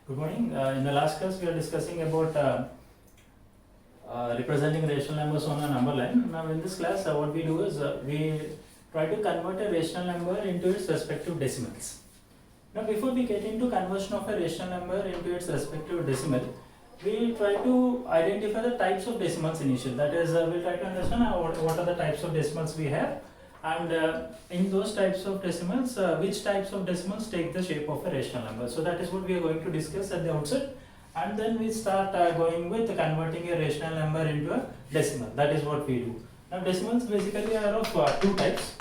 Good morning. In the last class, we are discussing about representing rational numbers on a number line. Now, in this class, what we do is we try to convert a rational number into its respective decimals. Now, before we get into conversion of a rational number into its respective decimal, we try to identify the types of decimals initially. That is, we'll try to understand what are the types of decimals we have, and in those types of decimals, which types of decimals take the shape of a rational number. So that is what we are going to discuss at the outset, and then we start going with converting a rational number into a decimal. That is what we do. Now, decimals basically are of two types.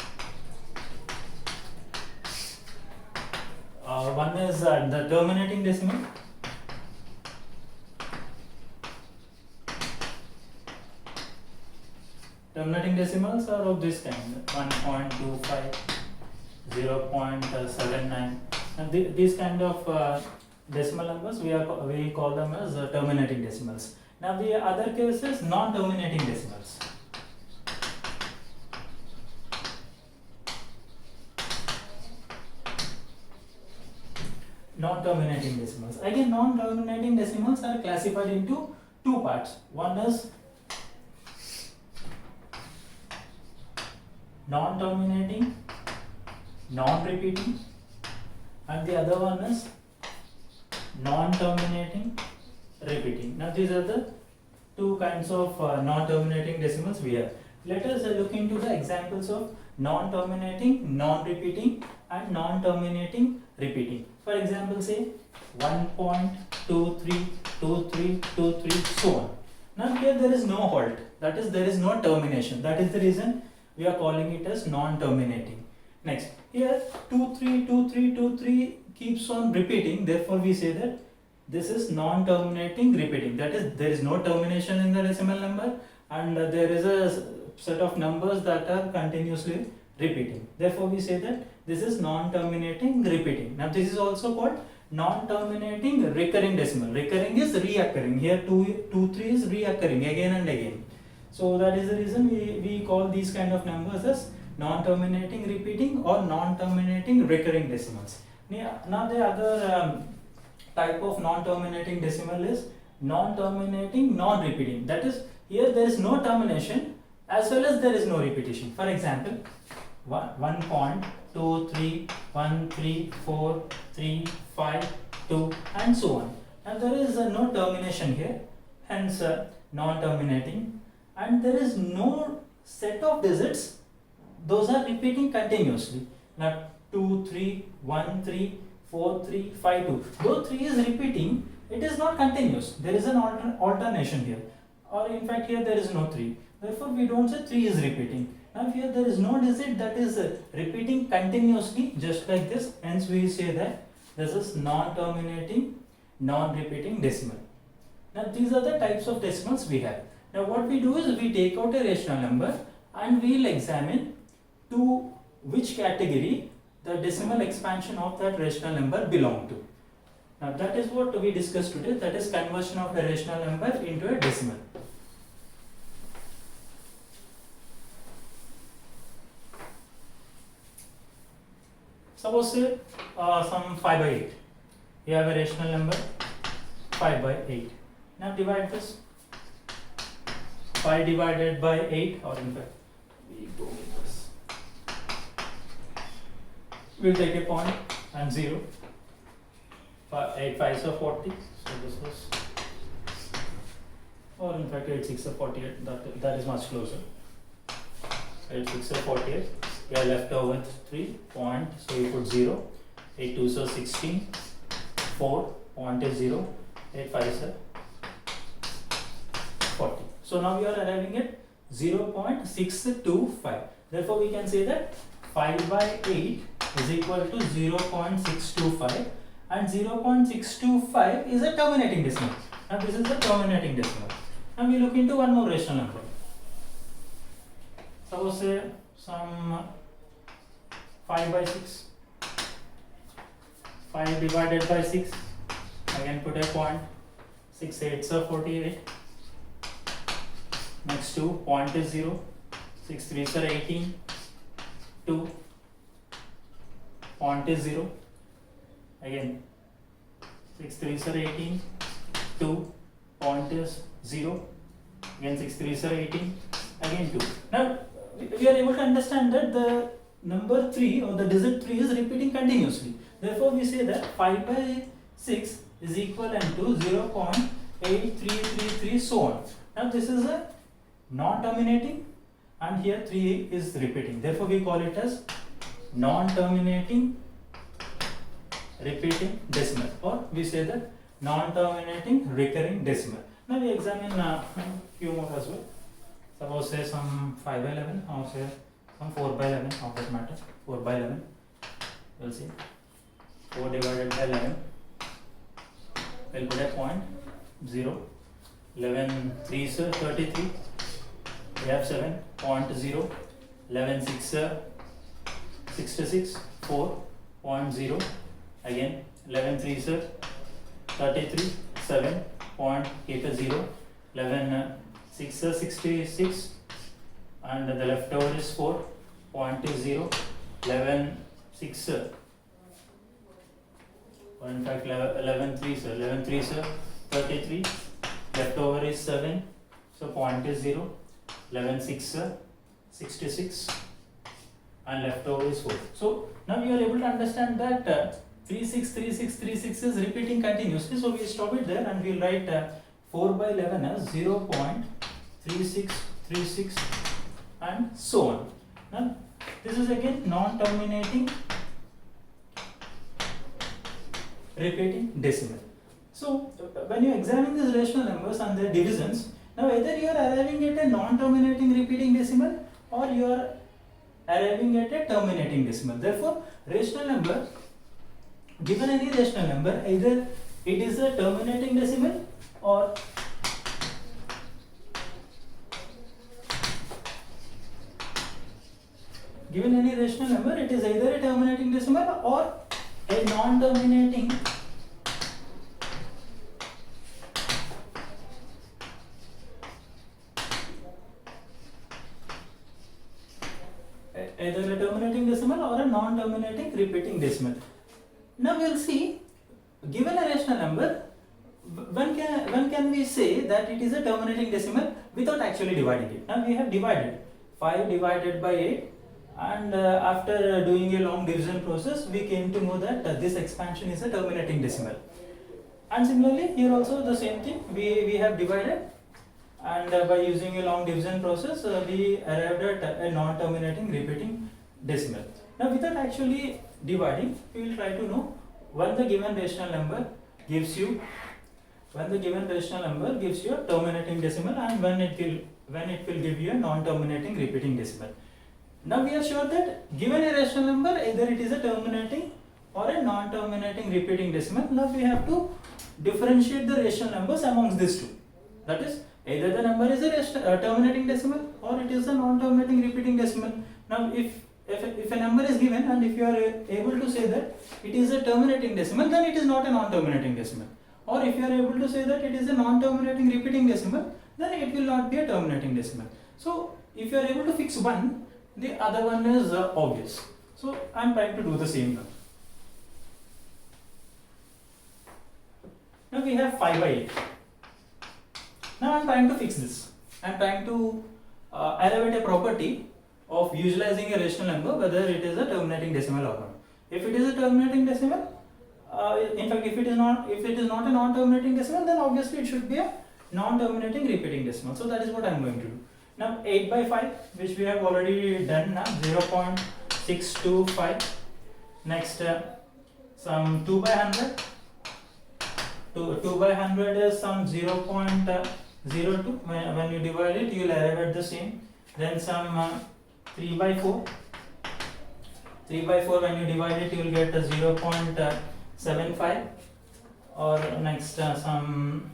One is the terminating decimal. Terminating decimals are of this kind: 1.25, 0.79, and these kind of decimal numbers we call them as terminating decimals. Now, the other case is non-terminating decimals. Non-terminating decimals. Again, non-terminating decimals are classified into two parts. One is non-terminating, non-repeating, and the other one is non-terminating, repeating. Now, these are the two kinds of non-terminating decimals we have. Let us look into the examples of non-terminating, non-repeating, and non-terminating, repeating. For example, say 1.23, 23, 23, so on. Now, here there is no halt, that is, there is no termination. That is the reason we are calling it as non-terminating. Next, here 23, 23, 23 keeps on repeating, therefore we say that this is non-terminating, repeating. That is, there is no termination in the decimal number, and there is a set of numbers that are continuously repeating. Therefore, we say that this is non-terminating, repeating. Now, this is also called non-terminating recurring decimal. Recurring is reoccurring. Here 2, 3 is reoccurring again and again. So that is the reason we call these kind of numbers as non-terminating, repeating, or non-terminating recurring decimals. Now, the other type of non-terminating decimal is non-terminating, non-repeating. That is, here there is no termination as well as there is no repetition. For example, 1.23, 1, 3, 4, 3, 5, 2, and so on. And there is no termination here, hence non-terminating, and there is no set of digits, those are repeating continuously. Now, 2, 3, 1, 3, 4, 3, 5, 2. Though 3 is repeating, it is not continuous. There is an alternation here, or in fact here there is no 3. Therefore, we don't say 3 is repeating. Now, here there is no digit that is repeating continuously just like this. Hence, we say that this is non-terminating, non-repeating decimal. Now, these are the types of decimals we have. Now, what we do is we take out a rational number and we will examine to which category the decimal expansion of that rational number belong to. Now, that is what we discussed today, that is conversion of a rational number into a decimal. Suppose say some 5 by 8. You have a rational number 5 by 8. Now, divide this. 5 divided by 8, or in fact, we go with this. We'll take a point and 0. 8 5s are 40. So this was, or in fact 8 6 are 48. That is much closer. 8 6 are 48. We are left over with 3 point. So you put 0. 8 2s are 16. 4 point is 0. 8 5s are 40. So now we are arriving at 0.625. Therefore, we can say that 5 by 8 is equal to 0.625, and 0.625 is a terminating decimal. Now, this is the terminating decimal. Now, we look into one more rational number. Suppose say some 5 by 6. 5 divided by 6. Again, put a point. 6 8s are 48. Next 2, point is 0. 6 3s are 18. 2, point is 0. Again 6 3s are 18, 2, point is 0, again 6 3s are 18, again 2. Now we are able to understand that the number 3 or the digit 3 is repeating continuously. Therefore we say that 5 by 6 is equivalent to 0.8333 so on. Now this is a non-terminating and here 3 is repeating. Therefore we call it as non-terminating repeating decimal, or we say that non-terminating recurring decimal. Now we examine few more as well. Suppose say some 5 by 11 or say some 4 by 11 of that matter. 4 by 11, we'll see 4 divided by 11, we'll put a point 0, 11 3s are 33, we have 7.0, 11 6 66, 4.0, again 11 3s are 33, 7.80, 11 6 66, and the leftover is 4.0, 11 6 or in fact 11 3s 33, leftover is 7, so point is 0, 11 6 66, and leftover is 4. So now we are able to understand that 36 36 36 is repeating continuously, so we stop it there and we will write 4 by 11 as 0.3636 and so on. Now this is again non-terminating repeating decimal. So when you examine these rational numbers and their divisions, now either you are arriving at a non-terminating repeating decimal or you are arriving at a terminating decimal. Therefore rational number, given any rational number, either it is a terminating decimal or given any rational number, it is either a terminating decimal or a non-terminating either a terminating decimal or a non-terminating repeating decimal. Now we will see, given a rational number, when can we say that it is a terminating decimal without actually dividing it? Now we have divided 5 divided by 8, and after doing a long division process we came to know that this expansion is a terminating decimal. And similarly here also the same thing, we have divided, and by using a long division process we arrived at a non-terminating repeating decimal. Now without actually dividing, we will try to know when the given rational number gives you a terminating decimal and when it will give you a non-terminating repeating decimal. Now we are sure that given a rational number, either it is a terminating or a non-terminating repeating decimal. Now we have to differentiate the rational numbers amongst these two. That is, either the number is a terminating decimal or it is a non-terminating repeating decimal. Now if a number is given and if you are able to say that it is a terminating decimal, then it is not a non-terminating decimal. Or if you are able to say that it is a non-terminating repeating decimal, then it will not be a terminating decimal. So if you are able to fix one, the other one is obvious. So I am trying to do the same now. Now we have 5 by 8. Now I am trying to fix this. I am trying to arrive at a property of visualizing a rational number whether it is a terminating decimal or not. If it is a terminating decimal, in fact if it is not a non-terminating decimal, then obviously it should be a non-terminating repeating decimal. So that is what I am going to do. Now 8 by 5, which we have already done now, 0.625. Next some 2 by 100. 2 by 100 is some 0.02. When you divide it, you will arrive at the same. Then some 3 by 4. 3 by 4, when you divide it, you will get 0.75. Or next some,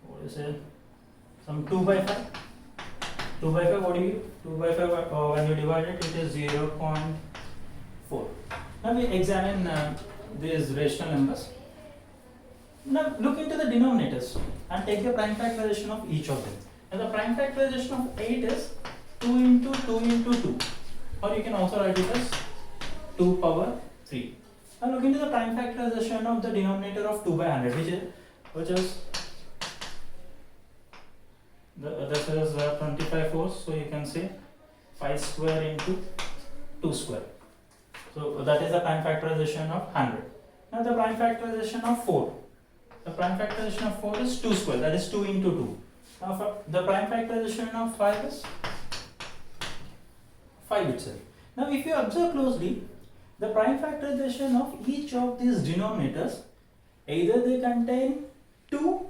what is it? Some 2 by 5. 2 by 5, what do you get? 2 by 5, when you divide it, it is 0.4. Now we examine these rational numbers. Now look into the denominators and take the prime factorization of each of them. Now the prime factorization of 8 is 2 into 2 into 2, or you can also write it as 2 power 3. Now look into the prime factorization of the denominator of 2 by 100, which is this is 25 fours, so you can say 5 square into 2 square. So that is the prime factorization of 100. Now the prime factorization of 4. The prime factorization of 4 is 2 square, that is 2 into 2. Now for the prime factorization of 5 is 5 itself. Now if you observe closely, the prime factorization of each of these denominators, either they contain 2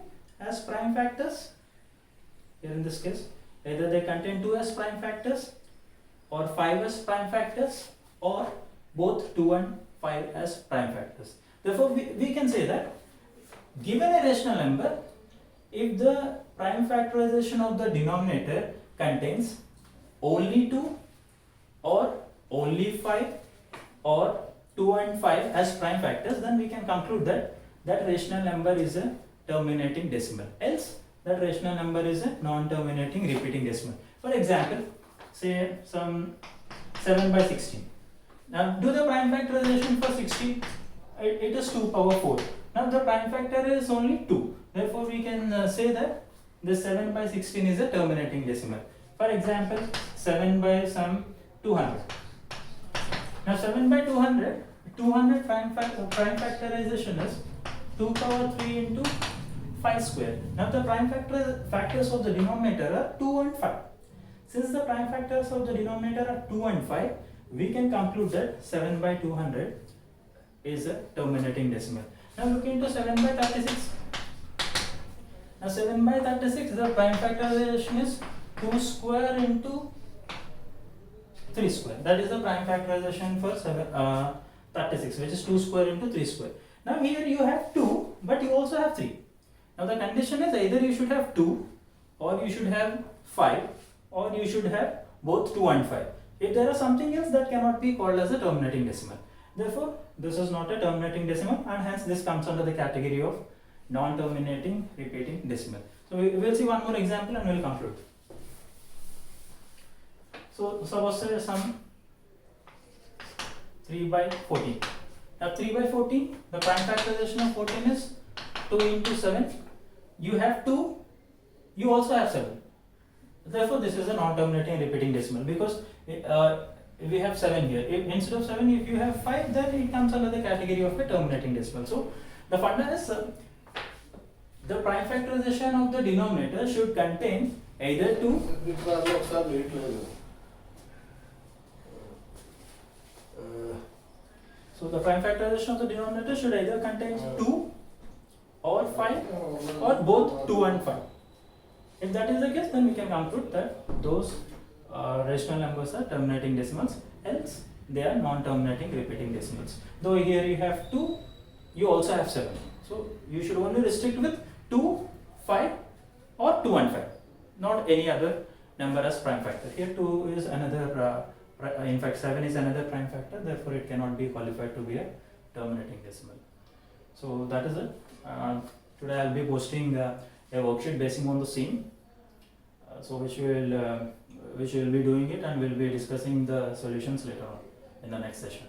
as prime factors, here in this case, either they contain 2 as prime factors or 5 as prime factors, or both 2 and 5 as prime factors. Therefore, we can say that given a rational number, if the prime factorization of the denominator contains only 2 or only 5 or 2 and 5 as prime factors, then we can conclude that that rational number is a terminating decimal. Else, that rational number is a non-terminating repeating decimal. For example, say some 7 by 16. Now do the prime factorization for 16. It is 2 power 4. Now the prime factor is only 2. Therefore we can say that this 7 by 16 is a terminating decimal. For example, 7 by some 200. Now 7 by 200, 200 prime factorization is 2 power 3 into 5 square. Now the prime factors of the denominator are 2 and 5. Since the prime factors of the denominator are 2 and 5, we can conclude that 7 by 200 is a terminating decimal. Now look into 7 by 36. Now 7 by 36, the prime factorization is 2 square into 3 square. That is the prime factorization for 36, which is 2 square into 3 square. Now here you have 2, but you also have 3. Now the condition is either you should have 2 or you should have 5 or you should have both 2 and 5. If there is something else, that cannot be called as a terminating decimal. Therefore, this is not a terminating decimal, and hence this comes under the category of non-terminating repeating decimal. So we will see one more example and we will conclude. So suppose say some 3 by 14. Now 3 by 14, the prime factorization of 14 is 2 into 7. You have 2, you also have 7. Therefore, this is a non-terminating repeating decimal, because we have 7 here. Instead of 7, if you have 5, then it comes under the category of a terminating decimal. So the funda is the prime factorization of the denominator should contain either 2. So the prime factorization of the denominator should either contain 2 or 5 or both 2 and 5. If that is the case, then we can conclude that those rational numbers are terminating decimals, else they are non-terminating repeating decimals. Though here you have 2, you also have 7. So you should only restrict with 2, 5 or 2 and 5, not any other number as prime factor. Here 2 is another, in fact 7 is another prime factor, therefore it cannot be qualified to be a terminating decimal. So that is it. Today I will be posting a worksheet basing on the same, so which we will be doing it, and we will be discussing the solutions later on in the next session.